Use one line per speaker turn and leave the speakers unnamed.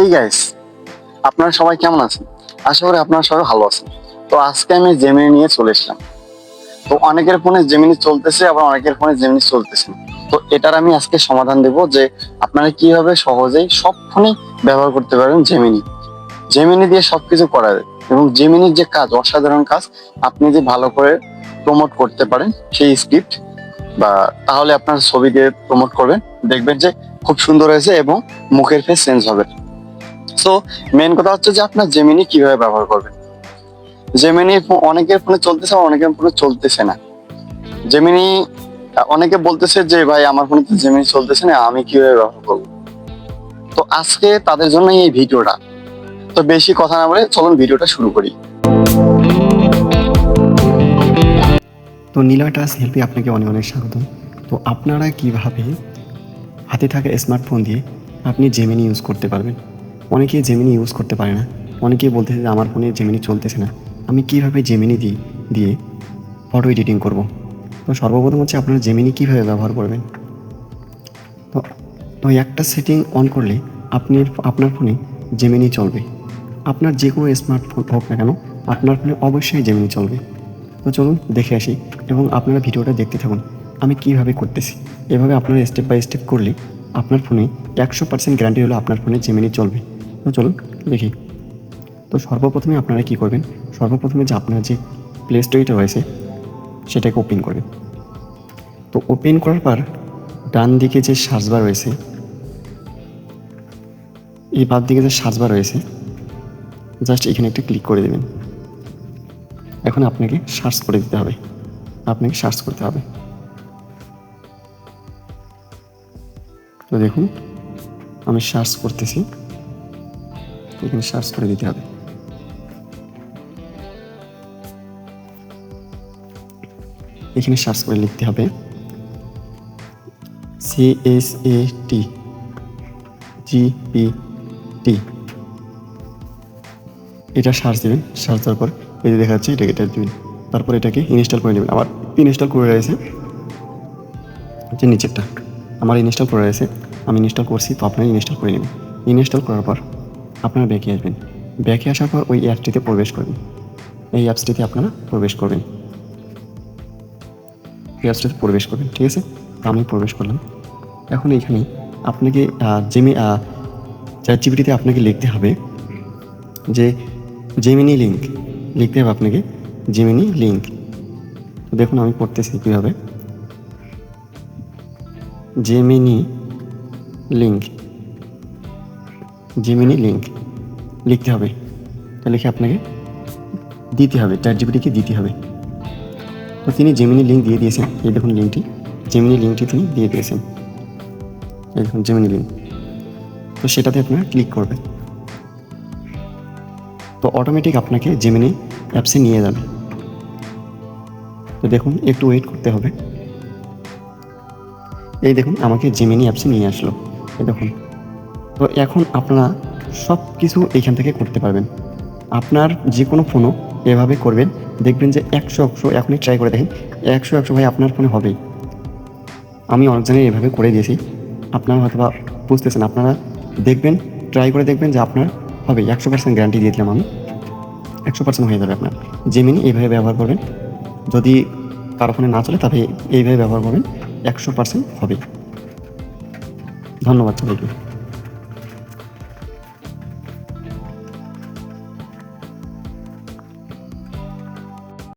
Hey guys, আপনারা সবাই কেমন আছেন? আশা করি আপনারা সবাই ভালো আছেন। তো আজকে আমি জেমিনি নিয়ে চলে এসলাম। তো অনেকের ফোনে জেমিনি চলতেছে, আবার অনেকের ফোনে জেমিনি চলতেছে না। তো এটার আমি আজকে সমাধান দেব যে আপনারা কিভাবে সহজেই সব ফোনেই ব্যবহার করতে পারবেন জেমিনি। জেমিনি দিয়ে সবকিছু করা যায় এবং জেমিনির যে কাজ, অসাধারণ কাজ। আপনি যে ভালো করে প্রমোট করতে পারেন সেই স্ক্রিপ্ট, বা তাহলে আপনার ছবি দিয়ে প্রমোট করবেন, দেখবেন যে খুব সুন্দর হয়েছে এবং মুখের ফেস চেঞ্জ হবে। সো মেন কথা হচ্ছে যে আপনার জেমিনি কিভাবে ব্যবহার করবেন। জেমিনি অনেকের ফোনে চলতেছে, অনেকের ফোনে চলতেছে না। জেমিনি অনেকে বলতেছে যে ভাই আমার ফোনে তো জেমিনি চলতেছে না, আমি কিভাবে ব্যবহার করবো। তো আজকে তাদের জন্য এই ভিডিওটা। তো বেশি কথা না বলে চলুন ভিডিওটা শুরু করি।
তো নীলা টাচ হেল্পে আপনাকে অনেক অনেক স্বাগতম। তো আপনারা কিভাবে হাতে থাকা স্মার্টফোন দিয়ে আপনি জেমিনি ইউজ করতে পারবেন। অনেকেই জেমিনি ইউজ করতে পারে না, অনেকেই বলতেছে যে আমার ফোনে জেমিনি চলতেছে না, আমি কিভাবে জেমিনি দিয়ে ফটো এডিটিং করব। তো সর্বপ্রথম হচ্ছে আপনারা জেমিনি কীভাবে ব্যবহার করবেন। তো তো একটা সেটিং অন করলে আপনার ফোনে জেমিনি চলবে। আপনার যে কোনো স্মার্টফোন হোক না কেন, আপনার ফোনে অবশ্যই জেমিনি চলবে। তো চলুন দেখে আসি এবং আপনারা ভিডিওটা দেখতে থাকুন আমি কীভাবে করতেছি। এভাবে আপনারা স্টেপ বাই স্টেপ করলে আপনার ফোনে 100% গ্যারান্টি হলো আপনার ফোনে জেমিনি চলবে। তো চলুন দেখি। তো সর্বপ্রথমে আপনারা কী করবেন, সর্বপ্রথমে যে আপনার যে প্লে স্টোরটা রয়েছে সেটাকে ওপেন করবেন। তো ওপেন করার পর ডান দিকে যে সার্চ বার রয়েছে, এই বাম দিকে যে সার্চ বার রয়েছে, জাস্ট এখানে একটা ক্লিক করে দেবেন। এখন আপনাকে সার্চ করে দিতে হবে, আপনাকে সার্চ করতে হবে। তো দেখুন আমি সার্চ করতেছি, এখানে সার্চ করে দিতে হবে। এখানে সার্চ করে লিখতে হবে CSAT GPT। এটা সার্চ দেবেন, সার্চ দেওয়ার পর এই যে দেখা যাচ্ছে এটাকে টাইপ দেবেন, তারপর এটাকে ইনস্টল করে নেবেন। আমার ইনস্টল করে রয়েছে যে নিচেরটা আমার ইনস্টল করে রয়েছে, আমি ইনস্টল করছি, তো আপনারা ইনস্টল করে নেবেন। ইনস্টল করার পর আপনারা ব্যাকে আসবেন, ব্যাকে আসার পর ওই অ্যাপসটিতে প্রবেশ করবেন। এই অ্যাপসটিতে আপনারা প্রবেশ করবেন, এই অ্যাপসটিতে প্রবেশ করবেন, ঠিক আছে। তো আমি প্রবেশ করলাম। এখন এইখানে আপনাকে চ্যাটজিপিটিতে আপনাকে লিখতে হবে যে জেমিনি লিঙ্ক, লিখতে হবে আপনাকে জেমিনি লিঙ্ক। তো দেখুন আমি পড়তেছি কীভাবে, জেমিনি লিঙ্ক, জেমিনি লিঙ্ক লিখতে হবে। তা লিখে আপনাকে দিতে হবে, চ্যাটজিপিটিকে দিতে হবে। তো তিনি জেমিনি লিঙ্ক দিয়ে দিয়েছেন, এই দেখুন লিঙ্কটি, জেমিনি লিঙ্কটি তিনি দিয়ে দিয়েছেন, এই দেখুন জেমিনি লিঙ্ক। তো সেটাতে আপনারা ক্লিক করবেন, তো অটোমেটিক আপনাকে জেমিনি অ্যাপসে নিয়ে যাবে। তো দেখুন একটু ওয়েট করতে হবে। এই দেখুন আমাকে জেমিনি অ্যাপসে নিয়ে আসলো, এই দেখুন। তো এখন আপনারা সব কিছু এইখান থেকে করতে পারবেন। আপনার যে কোনো ফোনও এভাবে করবেন, দেখবেন যে 100 এখনই ট্রাই করে দেখেন, 100 ভাই আপনার ফোনে হবেই। আমি অনেকজনের এভাবে করে দিয়েছি, আপনারা হয়তো বা বুঝতেছেন, আপনারা দেখবেন, ট্রাই করে দেখবেন যে আপনার হবে। 100% গ্যারান্টি দিয়ে দিলাম আমি, 100% হয়ে যাবে আপনার। জেমিনি এইভাবে ব্যবহার করবেন, যদি কারো ফোনে না চলে তবে এইভাবে ব্যবহার করবেন, 100% হবে। ধন্যবাদ সবাইকে।